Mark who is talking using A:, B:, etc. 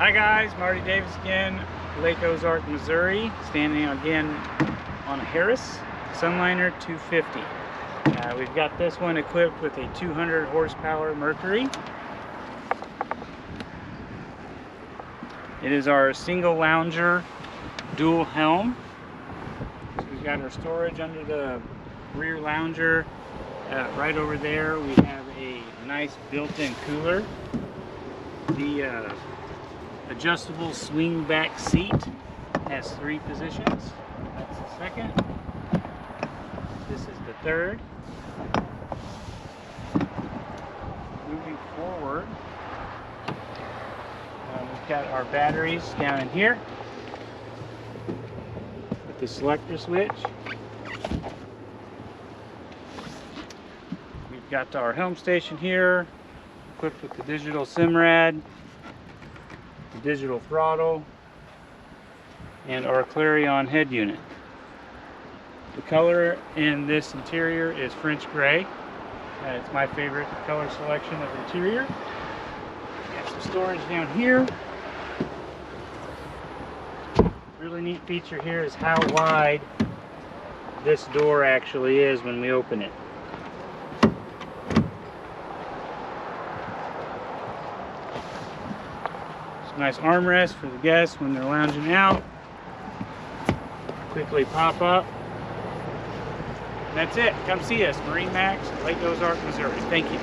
A: Hi guys, Marty Davis again, Lake Ozark, Missouri, standing again on a Harris Sunliner 250. We've got this one equipped with a 200 horsepower Mercury. It is our single lounger dual helm. So we've got our storage under the rear lounger. Right over there we have a nice built-in cooler. The adjustable swing back seat has 3 positions. That's the second. This is the third. Moving forward, we've got our batteries down in here with the selector switch. We've got our helm station here, equipped with the digital SIMRAD, the digital throttle, and our Clarion head unit. The color in this interior is French gray. It's my favorite color selection of interior. Got some storage down here. Really neat feature here is how wide this door actually is when we open it. Some nice armrest for the guests when they're lounging out. Quickly pop up. And that's it. Come see us, MarineMax, Lake Ozark, Missouri. Thank you.